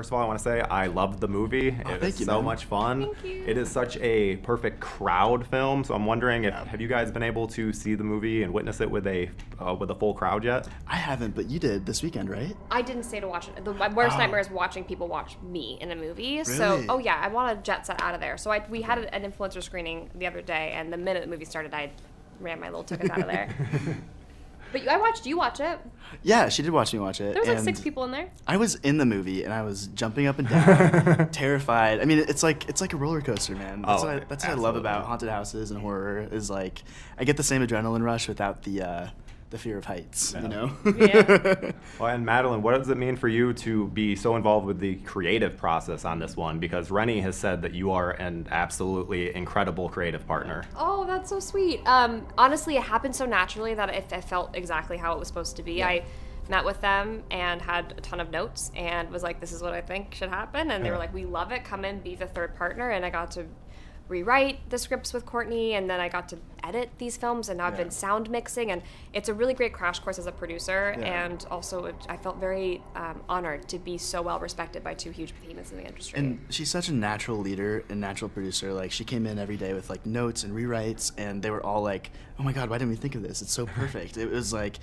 first of all, I want to say I loved the movie. It was so much fun. Thank you. It is such a perfect crowd film. So I'm wondering if have you guys been able to see the movie and witness it with a full crowd yet? I haven't, but you did this weekend, right? I didn't stay to watch it. My worst nightmare is watching people watch me in a movie. So, Really? I want to jet set out of there. So we had an influencer screening the other day, and the minute the movie started, I ran my little tickets out of there. But you watch it? Yeah, she did watch me watch it. There was like and 6 people in there. I was in the movie and I was jumping up and down, terrified. I mean, it's like a roller coaster, man. That's what I love about haunted houses and horror is like I get the same adrenaline rush without the fear of heights, you know? Yeah. Well, and Madelaine, what does it mean for you to be so involved with the creative process on this one? Because Renny has said that you are an absolutely incredible creative partner. Oh, that's so sweet. Honestly, it happened so naturally that it felt exactly how it was supposed to be. Yeah. I met with them and had a ton of notes and was like, this is what I think should happen. And they were like, we love it. Come in, be the third partner. And I got to rewrite the scripts with Courtney, and then I got to edit these films, and now I've been sound mixing, and it's a really great crash course as a producer, and also I felt very honored to be so well respected by 2 huge behemoths in the industry. And she's such a natural leader and natural producer. Like, she came in every day with like notes and rewrites, and they were all like, oh my god, why didn't we think of this? It's so perfect. It was like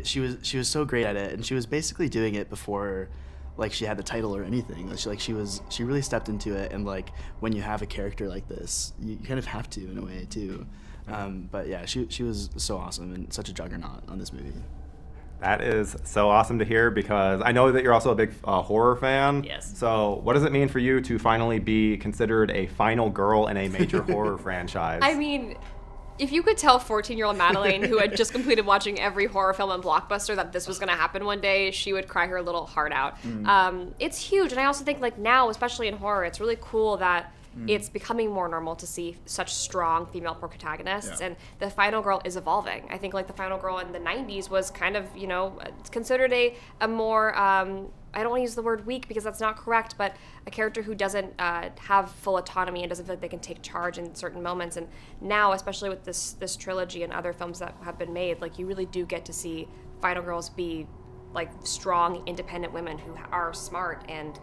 she was so great at it, and she was basically doing it before like she had the title or anything. She really stepped into it, and like when you have a character like this, you kind of have to in a way too. But yeah, she was so awesome and such a juggernaut on this movie. That is so awesome to hear because I know that you're also a big horror fan. Yes. So what does it mean for you to finally be considered a final girl in a major horror franchise? I mean, if you could tell 14-year-old Madelaine, who had just completed watching every horror film and blockbuster, that this was going to happen one day, she would cry her little heart out. It's huge, and I also think like now, especially in horror, it's really cool that it's becoming more normal to see such strong female protagonists, and the final girl is evolving. I think like the final girl in the 90s was kind of, considered a more, I don't want to use the word weak because that's not correct, but a character who doesn't have full autonomy and doesn't feel like they can take charge in certain moments. And now, especially with this trilogy and other films that have been made, like you really do get to see final girls be like strong, independent women who are smart and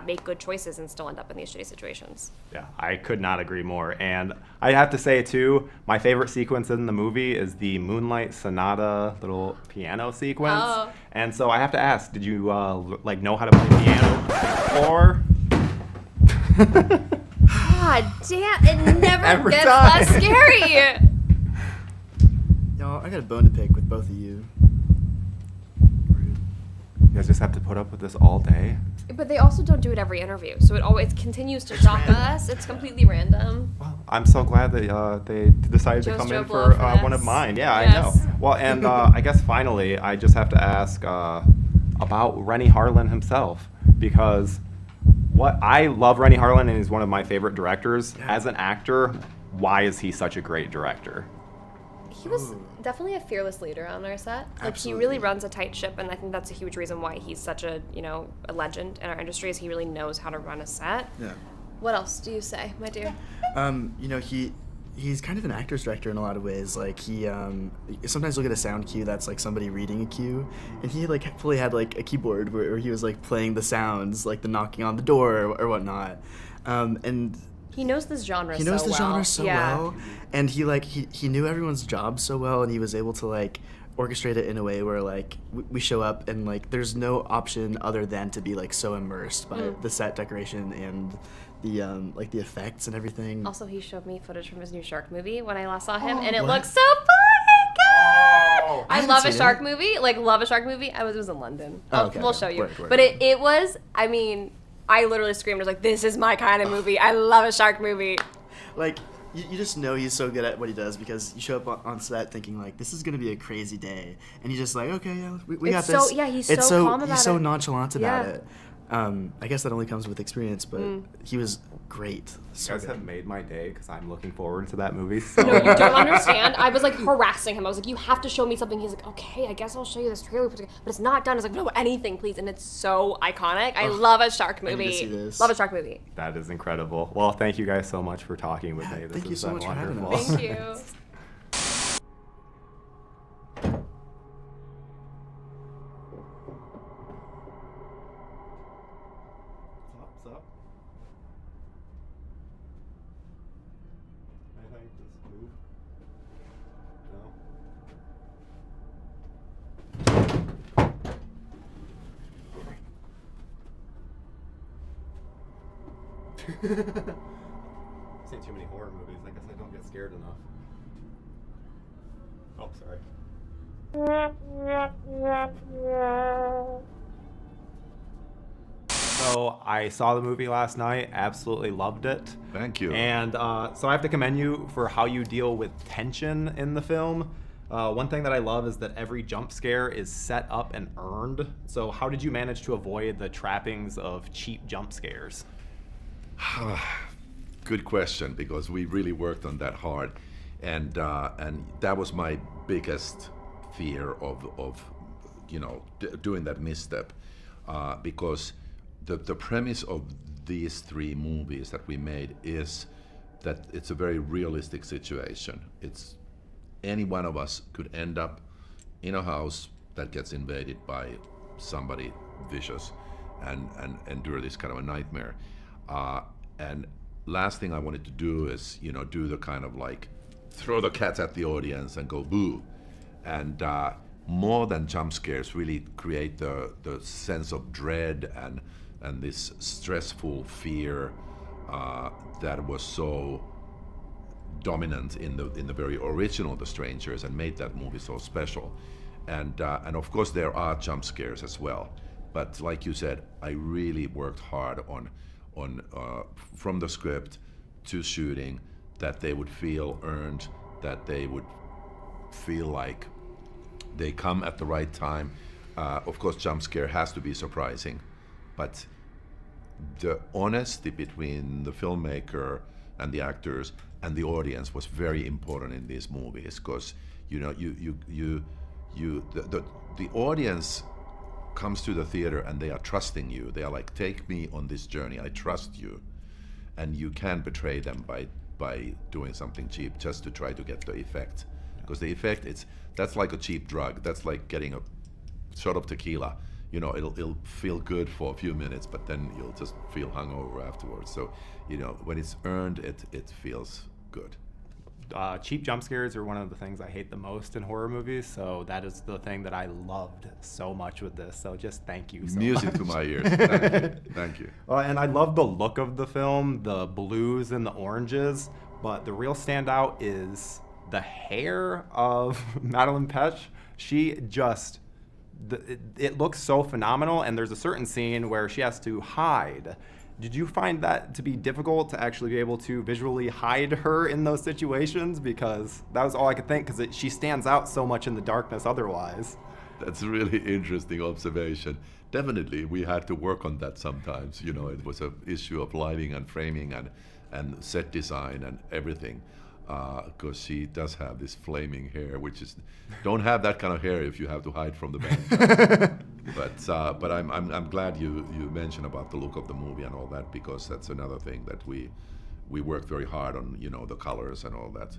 make good choices and still end up in these shitty situations. Yeah, I could not agree more. And I have to say, too, my favorite sequence in the movie is the Moonlight Sonata little piano sequence. Oh. And so I have to ask, did you know how to play piano? Or... God damn, it never Every gets time. less scary. Y'all, I got a bone to pick with both of you. You guys just have to put up with this all day? But they also don't do it every interview, so it always continues to shock us. It's completely random. Well, I'm so glad that they decided to come in JoBlo for one of mine. Yeah, yes. I know. Well, and I guess finally, I just have to ask about Renny Harlin himself, because I love Renny Harlin, and he's one of my favorite directors. Yeah. As an actor, why is he such a great director? He was definitely a fearless leader on our set. Like Absolutely. he really runs a tight ship, and I think that's a huge reason why he's such a a legend in our industry. Is he really knows how to run a set. Yeah. What else do you say, my dear? He's kind of an actor's director in a lot of ways. Like he sometimes look at a sound cue that's like somebody reading a cue, and he like fully had like a keyboard where he was like playing the sounds, like the knocking on the door or whatnot, and. He knows this genre. He knows so the well. genre so Yeah. well, and he knew everyone's job so well, and he was able to like orchestrate it in a way where like we show up and like there's no option other than to be like so immersed by the set decoration and the like the effects and everything. Also, he showed me footage from his new shark movie when I last saw him, and it what? looks so fucking good. Oh, I haven't love a seen shark it. movie. Like love a shark movie. It was in London. Okay, We'll okay. show you. Word. But it was. I mean, I literally screamed. I was like, "This is my kind of movie. I love a shark movie." Like, you just know he's so good at what he does because you show up on set thinking, like, this is going to be a crazy day. And he's just like, okay, yeah, we got It's this. so- yeah, he's It's so calm about He's so it. nonchalant about Yeah. it. I guess that only comes with experience, but he was great. You So guys good. have made my day because I'm looking forward to that movie so No, you much. don't understand. I was like harassing him. I was like, "You have to show me something." He's like, "Okay, I guess I'll show you this trailer, but it's not done." I was like, "No, anything, please." And it's so iconic. I love a shark I need to movie. see this. Love a shark movie. That is incredible. Well, thank you guys so much for talking with me. This thank you has so been much for having wonderful. us. Thank you. I've seen too many horror movies. I guess I don't get scared enough. Oh, sorry. So I saw the movie last night, absolutely loved it. Thank you. And so I have to commend you for how you deal with tension in the film. One thing that I love is that every jump scare is set up and earned. So how did you manage to avoid the trappings of cheap jump scares? Good question, because we really worked on that hard, and that was my biggest fear of doing that misstep, because the premise of these three movies that we made is that it's a very realistic situation. It's any one of us could end up in a house that gets invaded by somebody vicious and endure this kind of a nightmare. And last thing I wanted to do is, do the kind of like throw the cat at the audience and go boo. And more than jump scares, really create the sense of dread and this stressful fear that was so dominant in the very original The Strangers and made that movie so special. And of course there are jump scares as well. But like you said, I really worked hard on from the script to shooting, that they would feel earned, that they would feel like they come at the right time. Of course, jump scare has to be surprising, but the honesty between the filmmaker and the actors and the audience was very important in these movies, because the audience comes to the theater and they are trusting you. They are like, take me on this journey, I trust you. And you can't betray them by doing something cheap just to try to get the effect. Because the effect, that's like a cheap drug. That's like getting a shot of tequila. It'll feel good for a few minutes, but then you'll just feel hungover afterwards. So, when it's earned, it feels good. Cheap jump scares are one of the things I hate the most in horror movies, so that is the thing that I loved so much with this. So just thank you so much. Music to my ears. Thank you. Thank you. And I love the look of the film, the blues and the oranges, but the real standout is the hair of Madelaine Petsch. She just, it looks so phenomenal, and there's a certain scene where she has to hide. Did you find that to be difficult to actually be able to visually hide her in those situations? Because that was all I could think, because she stands out so much in the darkness otherwise. That's a really interesting observation. Definitely, we had to work on that sometimes. It was an issue of lighting and framing and set design and everything. Because she does have this flaming hair, which is, don't have that kind of hair if you have to hide from the band. But I'm glad you mentioned about the look of the movie and all that, because that's another thing that we worked very hard on, the colors and all that.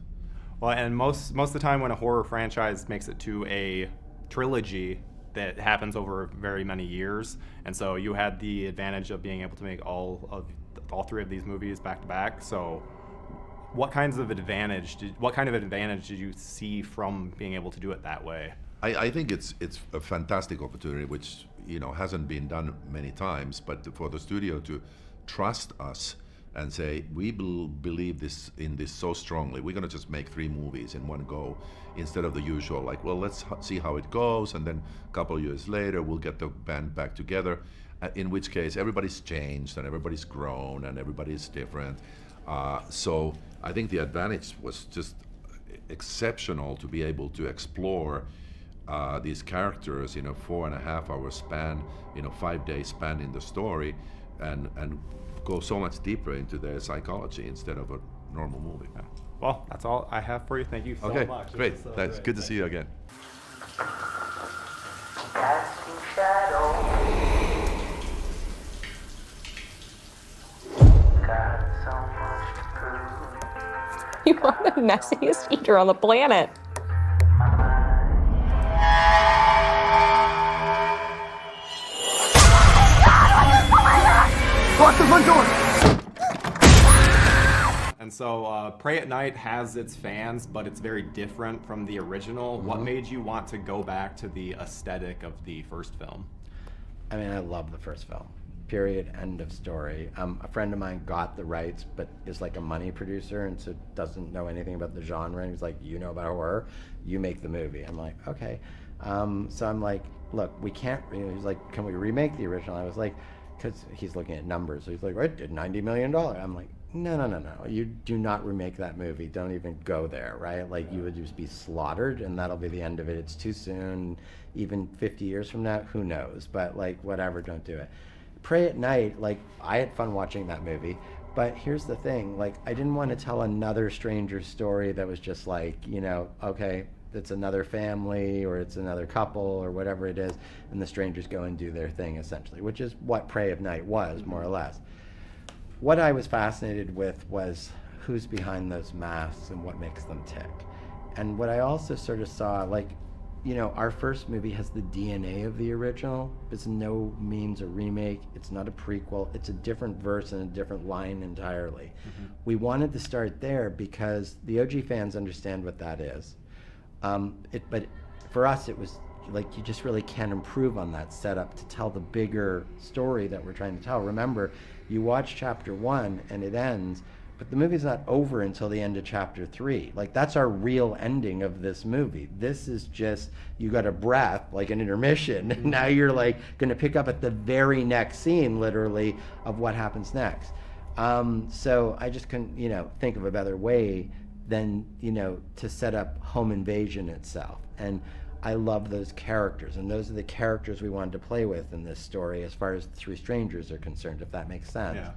Well, and most of the time when a horror franchise makes it to a trilogy, that happens over very many years, and so you had the advantage of being able to make all three of these movies back to back. So what kind of advantage did you see from being able to do it that way? I think it's a fantastic opportunity, which hasn't been done many times. But for the studio to trust us and say, we believe in this so strongly, we're going to just make 3 movies in one go, instead of the usual like, well, let's see how it goes, and then a couple of years later we'll get the band back together. In which case everybody's changed and everybody's grown and everybody's different. So I think the advantage was just exceptional to be able to explore these characters in a 4.5-hour span, 5-day span in the story, and go so much deeper into their psychology instead of a normal movie. Yeah. Well, that's all I have for you. Thank you so much. Okay, great. So Thanks. Good to see you again. Casting shadows. Got so much to prove. You are the messiest eater on the planet. Lock the front door! And so Pray at Night has its fans, but it's very different from the original. What made you want to go back to the aesthetic of the first film? I mean, I love the first film. period, end of story. A friend of mine got the rights, but is like a money producer, and so doesn't know anything about the genre. And he's like, you know about horror, you make the movie. I'm like, okay. So I'm like, look, we can't. He's like, can we remake the original? I was like, because he's looking at numbers. So he's like, right, did $90 million. I'm like, no. You do not remake that movie. Don't even go there, right? Like, you would just be slaughtered, and that'll be the end of it. It's too soon. Even 50 years from now, who knows? But, like, whatever, don't do it. Pray at Night, like, I had fun watching that movie. But here's the thing. Like, I didn't want to tell another stranger story that was just like, okay, it's another family or it's another couple or whatever it is, and the strangers go and do their thing, essentially, which is what Pray at Night was, more or less. What I was fascinated with was who's behind those masks and what makes them tick. And what I also sort of saw, like, our first movie has the DNA of the original. It's no means a remake. It's not a prequel. It's a different verse and a different line entirely. Mm-hmm. We wanted to start there because the OG fans understand what that is. But for us, it was like you just really can't improve on that setup to tell the bigger story that we're trying to tell. Remember, you watch chapter 1 and it ends, but the movie's not over until the end of chapter 3. Like, that's our real ending of this movie. This is just, you got a breath, like an intermission, and now you're like going to pick up at the very next scene, literally, of what happens next. So I just couldn't, think of a better way than, to set up home invasion itself. And I love those characters, and those are the characters we wanted to play with in this story as far as the three strangers are concerned, if that makes sense. Yeah.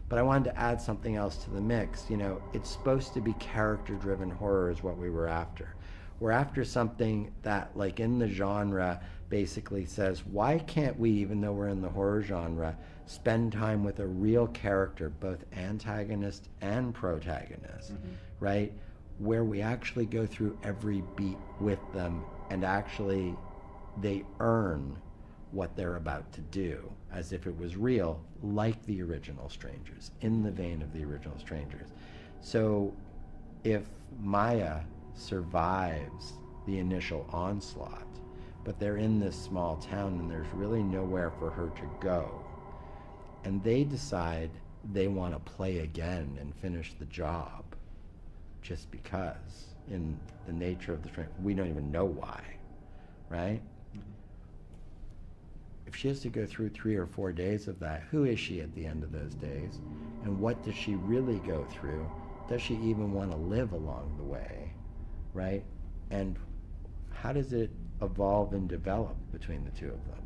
But I wanted to add something else to the mix. It's supposed to be character-driven horror is what we were after. We're after something that, like, in the genre, basically says, why can't we, even though we're in the horror genre, spend time with a real character, both antagonist and protagonist, right? Where we actually go through every beat with them, and actually they earn what they're about to do as if it was real, like the original Strangers, in the vein of the original Strangers. So if Maya survives the initial onslaught, but they're in this small town and there's really nowhere for her to go, and they decide they want to play again and finish the job just because, in the nature of the Stranger, we don't even know why, right? If she has to go through 3 or 4 days of that, who is she at the end of those days? And what does she really go through? Does she even want to live along the way, right? And how does it evolve and develop between the two of them?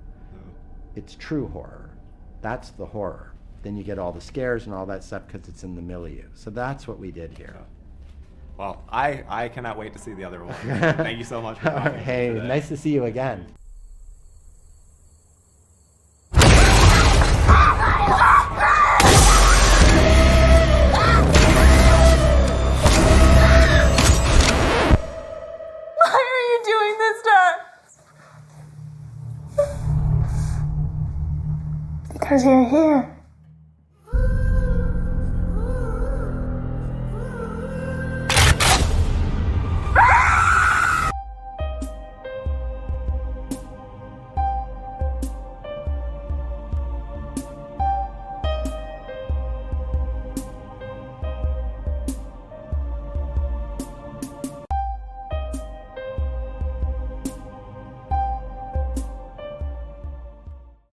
It's true horror. That's the horror. Then you get all the scares and all that stuff because it's in the milieu. So that's what we did here. Well, I cannot wait to see the other one. Thank you so much for coming. Hey, today. Nice to see you again. Why are you doing this to us? Because you're here.